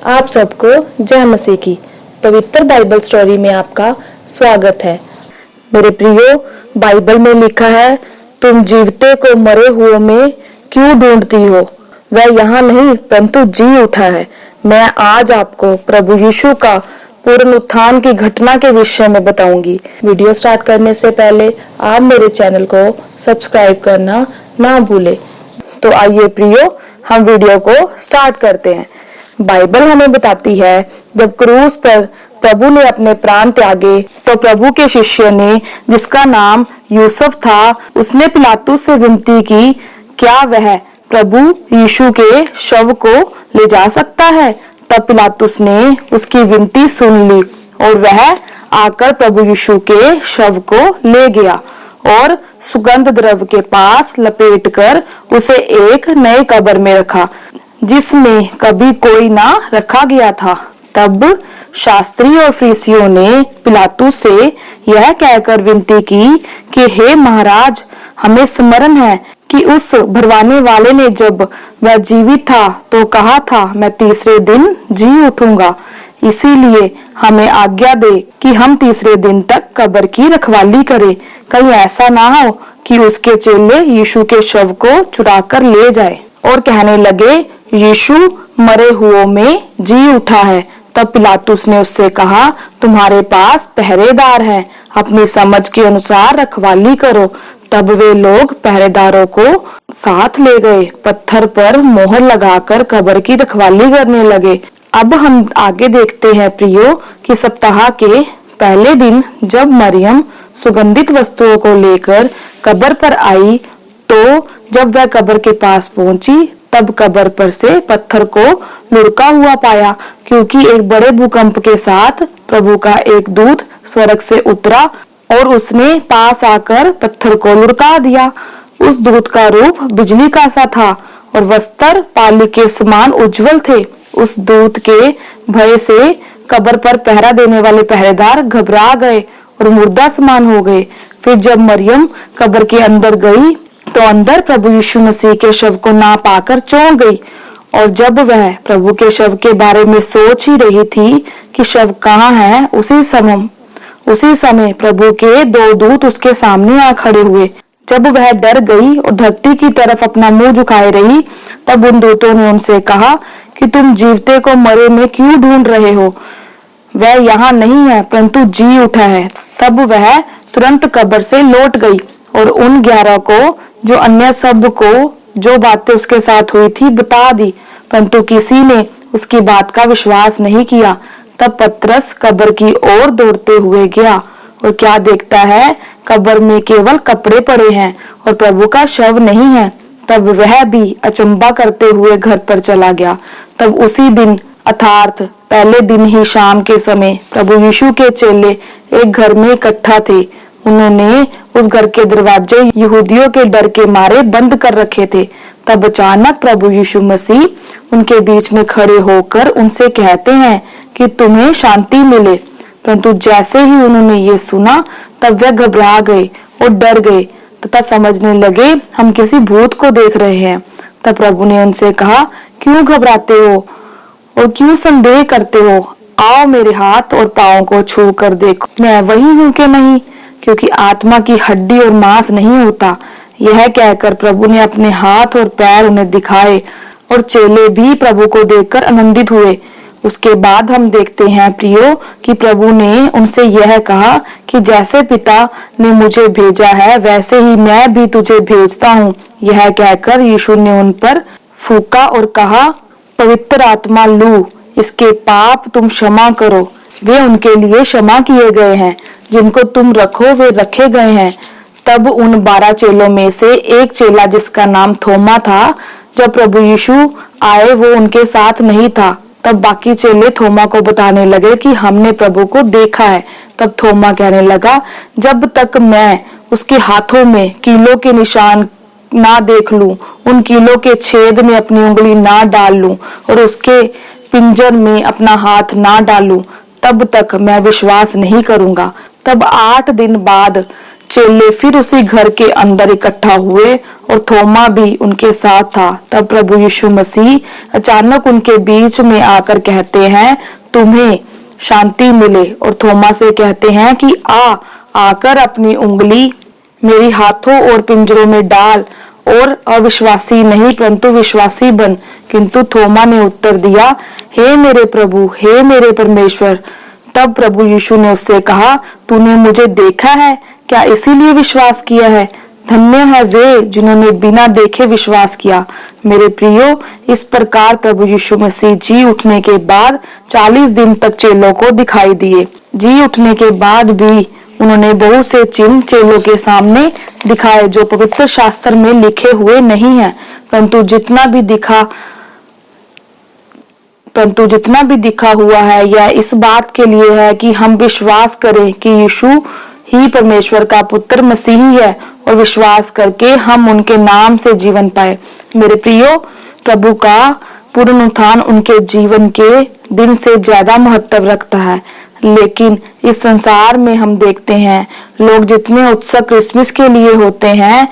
आप सबको जय मसीह की पवित्र बाइबल स्टोरी में आपका स्वागत है। मेरे प्रियो, बाइबल में लिखा है, तुम जीवते को मरे हुओं में क्यों ढूंढती हो? वह यहाँ नहीं परंतु जी उठा है। मैं आज आपको प्रभु यीशु का पूर्ण उत्थान की घटना के विषय में बताऊंगी। वीडियो स्टार्ट करने से पहले आप मेरे चैनल को सब्सक्राइब करना ना भूलें। तो आइए प्रियो, हम वीडियो को स्टार्ट करते हैं। बाइबल हमें बताती है, जब क्रूस पर प्रभु ने अपने प्राण त्यागे तो प्रभु के शिष्य ने, जिसका नाम यूसुफ था, उसने पिलातुस से विनती की, क्या वह प्रभु यीशु के शव को ले जा सकता है? तब पिलातुस ने उसकी विनती सुन ली और वह आकर प्रभु यीशु के शव को ले गया और सुगंध द्रव्य के पास लपेटकर उसे एक नए कब्र में रखा, जिसमें कभी कोई ना रखा गया था। तब शास्त्री और फरीसियों ने पिलातुस से यह कहकर विनती की कि हे महाराज, हमें स्मरण है कि उस भरवाने वाले ने जब वह जीवित था तो कहा था, मैं तीसरे दिन जी उठूंगा। इसीलिए हमें आज्ञा दे कि हम तीसरे दिन तक कब्र की रखवाली करें, कहीं ऐसा ना हो कि उसके चेले यीशु के शव को चुराकर ले जाए और कहने लगे, यीशु मरे हुओं में जी उठा है। तब पिलातुस ने उससे कहा, तुम्हारे पास पहरेदार हैं, अपनी समझ के अनुसार रखवाली करो। तब वे लोग पहरेदारों को साथ ले गए, पत्थर पर मोहर लगाकर कब्र की रखवाली करने लगे। अब हम आगे देखते हैं प्रियो कि सप्ताह के पहले दिन जब मरियम सुगंधित वस्तुओं को लेकर कब्र पर आई, तो जब वह कब्र के पास पहुंची तब कब्र पर से पत्थर को लुढ़का हुआ पाया, क्योंकि एक बड़े भूकंप के साथ प्रभु का एक दूत स्वर्ग से उतरा और उसने पास आकर पत्थर को लुढ़का दिया। उस दूत का रूप बिजली का सा था और वस्त्र पाली के समान उज्जवल थे। उस दूत के भय से कब्र पर पहरा देने वाले पहरेदार घबरा गए और मुर्दा समान हो गए। फिर जब मरियम कब्र के अंदर गई तो अंदर प्रभु यीशु मसीह के शव को ना पाकर चौंक गई, और जब वह प्रभु के शव के बारे में सोच ही रही थी कि शव कहाँ है, उसी समय प्रभु के दो दूत उसके सामने आ खड़े हुए। जब वह डर गई और धरती की तरफ अपना मुंह झुकाए रही, तब उन दूतों ने उनसे कहा कि तुम जीवते को मरे में क्यों ढूंढ रहे हो? वह यहाँ नहीं है परंतु जी उठा है। तब वह तुरंत कब्र से लौट गई और उन 11 को, जो अन्य सब को जो बातें उसके साथ हुई थी, बता दी, परंतु किसी ने उसकी बात का विश्वास नहीं किया। तब पतरस कब्र की ओर दौड़ते हुए गया और क्या देखता है, कब्र में केवल कपड़े पड़े हैं और प्रभु का शव नहीं है। तब वह भी अचंभा करते हुए घर पर चला गया। तब उसी दिन अर्थात पहले दिन ही शाम के समय प्रभु यीशु के चेले एक घर में इकट्ठा थे। उन्होंने उस घर के दरवाजे यहूदियों के डर के मारे बंद कर रखे थे। तब अचानक प्रभु यीशु मसीह उनके बीच में खड़े होकर उनसे कहते हैं कि तुम्हें शांति मिले। परंतु जैसे ही उन्होंने ये सुना तब वे घबरा गए और डर गए तथा समझने लगे, हम किसी भूत को देख रहे हैं। तब प्रभु ने उनसे कहा, क्यों घबराते हो और क्यों संदेह करते हो? आओ मेरे हाथ और पांव को छू कर देखो, मैं वही हूँ कि नहीं, क्योंकि आत्मा की हड्डी और मांस नहीं होता। यह कहकर प्रभु ने अपने हाथ और पैर उन्हें दिखाए और चेले भी प्रभु को देखकर आनंदित हुए। उसके बाद हम देखते हैं प्रियो कि प्रभु ने उनसे यह कहा कि जैसे पिता ने मुझे भेजा है वैसे ही मैं भी तुझे भेजता हूँ। यह कहकर यीशु ने उन पर फूंका और कहा, पवित्र आत्मा लू, इसके पाप तुम क्षमा करो। वे उनके लिए क्षमा किए गए हैं, जिनको तुम रखो वे रखे गए हैं। तब उन 12 चेलों में से एक चेला, जिसका नाम थोमा था, जब प्रभु यीशु आए वो उनके साथ नहीं था। तब बाकी चेले थोमा को बताने लगे कि हमने प्रभु को देखा है। तब थोमा कहने लगा, जब तक मैं उसके हाथों में कीलों के निशान ना देख लूं, उन कीलों के छेद में अपनी उंगली ना डाल लूं और उसके पिंजर में अपना हाथ ना डालूं, तब तक मैं विश्वास नहीं करूंगा। तब 8 दिन बाद चेले फिर उसी घर के अंदर इकट्ठा हुए और थोमा भी उनके साथ था। तब प्रभु यीशु मसीह अचानक उनके बीच में आकर कहते हैं, तुम्हें शांति मिले। और थोमा से कहते हैं कि आकर अपनी उंगली मेरी हाथों और पिंजरों में डाल और अविश्वासी नहीं परंतु विश्वासी बन। किंतु थोमा ने उत्तर दिया, हे मेरे प्रभु, हे मेरे परमेश्वर। तब प्रभु यीशु ने उससे कहा, तूने मुझे देखा है क्या, इसीलिए विश्वास किया है? धन्य है वे जिन्होंने बिना देखे विश्वास किया। मेरे प्रियो, इस प्रकार प्रभु यीशु मसीह जी उठने के बाद 40 दिन तक चेलों को दिखाई दिए। जी उठने के बाद भी उन्होंने बहुत से चिन्ह चेलों के सामने दिखाए जो पवित्र शास्त्र में लिखे हुए नहीं है, परंतु जितना भी दिखा हुआ है यह इस बात के लिए है कि हम विश्वास करें कि यीशु ही परमेश्वर का पुत्र मसीही है और विश्वास करके हम उनके नाम से जीवन पाए। मेरे प्रियो, प्रभु का पुनरुत्थान उनके जीवन के दिन से ज्यादा महत्व रखता है। लेकिन इस संसार में हम देखते हैं लोग जितने उत्सुक क्रिसमस के लिए होते हैं,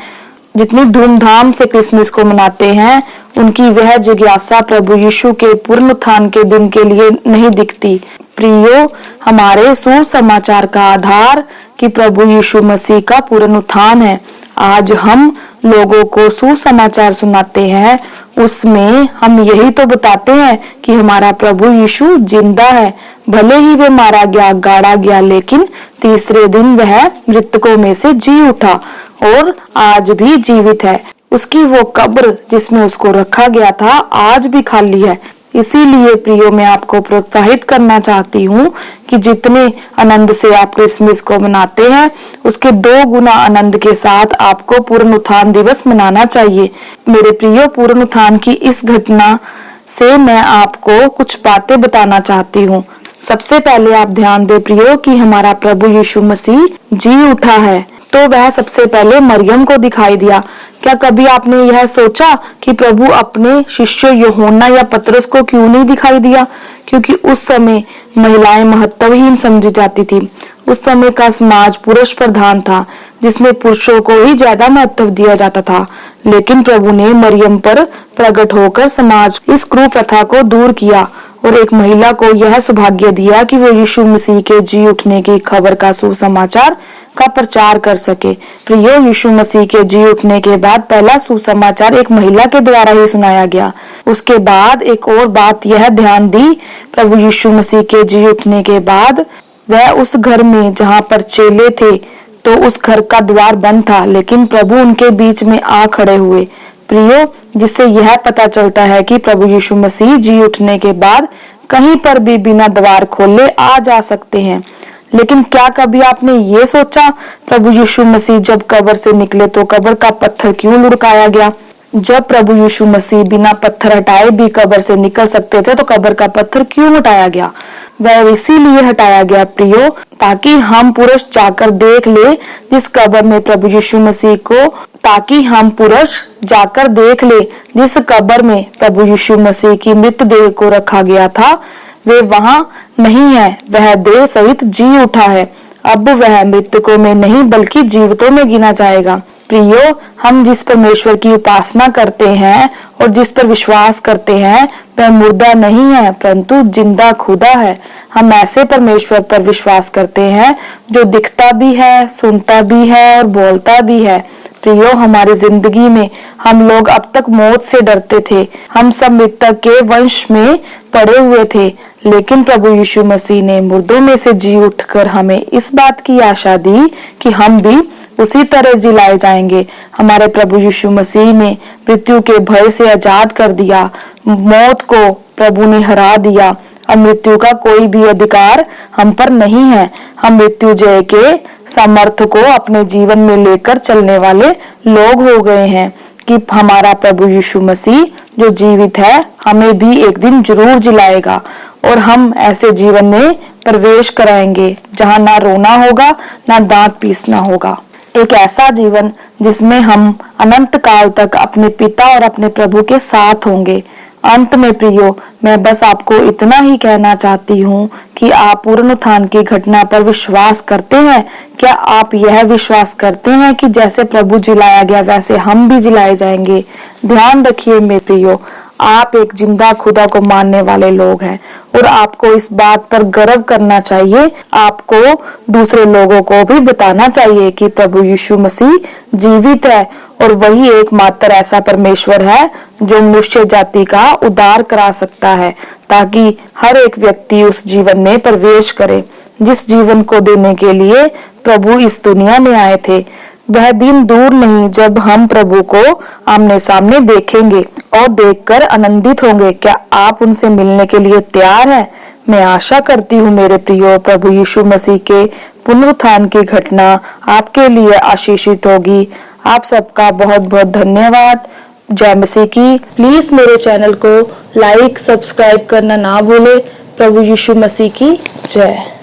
जितनी धूमधाम से क्रिसमस को मनाते हैं, उनकी वह जिज्ञासा प्रभु यीशु के पुनरुत्थान के दिन के लिए नहीं दिखती। प्रियो, हमारे सुसमाचार का आधार कि प्रभु यीशु मसीह का पुनरुत्थान है। आज हम लोगों को सुसमाचार सुनाते हैं, उसमें हम यही तो बताते हैं कि हमारा प्रभु यीशु जिंदा है। भले ही वे मारा गया, गाड़ा गया, लेकिन तीसरे दिन वह मृतकों में से जी उठा और आज भी जीवित है। उसकी वो कब्र जिसमें उसको रखा गया था आज भी खाली है। इसीलिए प्रियो, मैं आपको प्रोत्साहित करना चाहती हूँ कि जितने आनंद से आप क्रिसमस को मनाते हैं, उसके 2 गुना आनंद के साथ आपको पुनरुत्थान दिवस मनाना चाहिए। मेरे प्रियो, पुनरुत्थान की इस घटना से मैं आपको कुछ बातें बताना चाहती हूँ। सबसे पहले आप ध्यान दें प्रियो कि हमारा प्रभु यीशु मसीह जी उठा है, तो वह सबसे पहले मरियम को दिखाई दिया। क्या कभी आपने यह सोचा कि प्रभु अपने शिष्य यूहन्ना या पतरस को क्यों नहीं दिखाई दिया? क्योंकि उस समय महिलाएं महत्वहीन समझी जाती थी। उस समय का समाज पुरुष प्रधान था, जिसमें पुरुषों को ही ज्यादा महत्व दिया जाता था। लेकिन प्रभु ने मरियम पर प्रकट होकर समाज इस कुप्रथा को दूर किया और एक महिला को यह सौभाग्य दिया कि वो यीशु मसीह के जी उठने की खबर का सुसमाचार का प्रचार कर सके। प्रियो, यीशु मसीह के जी उठने के बाद पहला सुसमाचार एक महिला के द्वारा ही सुनाया गया। उसके बाद एक और बात यह ध्यान दी, प्रभु यीशु मसीह के जी उठने के बाद वह उस घर में जहाँ पर चेले थे, तो उस घर का द्वार बंद था, लेकिन प्रभु उनके बीच में आ खड़े हुए। प्रियो, जिससे यह पता चलता है कि प्रभु यीशु मसीह जी उठने के बाद कहीं पर भी बिना द्वार खोले आ जा सकते हैं। लेकिन क्या कभी आपने ये सोचा, प्रभु यीशु मसीह जब कब्र से निकले तो कब्र का पत्थर क्यों लुढ़काया गया? जब प्रभु यीशु मसीह बिना पत्थर हटाए भी कब्र से निकल सकते थे, तो कब्र का पत्थर क्यों हटाया गया? वह इसीलिए हटाया गया प्रियो, ताकि हम पुरुष जाकर देख ले जिस कब्र में प्रभु यीशु मसीह को जिस कब्र में प्रभु यीशु मसीह की मृत देह को रखा गया था, वे वहां नहीं है, वह देह सहित जी उठा है। अब वह मृतकों में नहीं बल्कि जीवितों में गिना जाएगा। प्रियो, हम जिस परमेश्वर की उपासना करते हैं और जिस पर विश्वास करते हैं, वह मुर्दा नहीं है परंतु जिंदा खुदा है। हम ऐसे परमेश्वर पर विश्वास करते हैं जो दिखता भी है, सुनता भी है और बोलता भी है। प्रियो, हमारी जिंदगी में हम लोग अब तक मौत से डरते थे, हम सब मृतक के वंश में पड़े हुए थे, लेकिन प्रभु यीशु मसीह ने मुर्दों में से जी उठकर हमें इस बात की आशा दी कि हम भी उसी तरह जिलाए जाएंगे। हमारे प्रभु यीशु मसीह ने मृत्यु के भय से आजाद कर दिया, मौत को प्रभु ने हरा दिया। अब मृत्यु का कोई भी अधिकार हम पर नहीं है। हम मृत्यु जय के सामर्थ्य को अपने जीवन में लेकर चलने वाले लोग हो गए हैं कि हमारा प्रभु यीशु मसीह जो जीवित है, हमें भी एक दिन जरूर जिलाएगा और हम ऐसे जीवन में प्रवेश कराएंगे जहाँ ना रोना होगा, ना दांत पीसना होगा। एक ऐसा जीवन जिसमें हम अनंत काल तक अपने पिता और अपने प्रभु के साथ होंगे। अंत में प्रियो, मैं बस आपको इतना ही कहना चाहती हूँ कि आप पुनरुत्थान की घटना पर विश्वास करते हैं। क्या आप यह विश्वास करते हैं कि जैसे प्रभु जिलाया गया वैसे हम भी जिलाए जाएंगे? ध्यान रखिए मेरे प्रियो, आप एक जिंदा खुदा को मानने वाले लोग हैं और आपको इस बात पर गर्व करना चाहिए। आपको दूसरे लोगों को भी बताना चाहिए कि प्रभु यीशु मसीह जीवित है और वही एकमात्र ऐसा परमेश्वर है जो मनुष्य जाति का उद्धार करा सकता है, ताकि हर एक व्यक्ति उस जीवन में प्रवेश करे जिस जीवन को देने के लिए प्रभु इस दुनिया में आए थे। वह दिन दूर नहीं जब हम प्रभु को आमने सामने देखेंगे और देखकर आनंदित होंगे। क्या आप उनसे मिलने के लिए तैयार हैं? मैं आशा करती हूँ मेरे प्रियो, प्रभु यीशु मसीह के पुनरुत्थान की घटना आपके लिए आशीषित होगी। आप सबका बहुत बहुत धन्यवाद। जय मसीह की। प्लीज मेरे चैनल को लाइक सब्सक्राइब करना ना भूले। प्रभु यीशु मसीह की जय।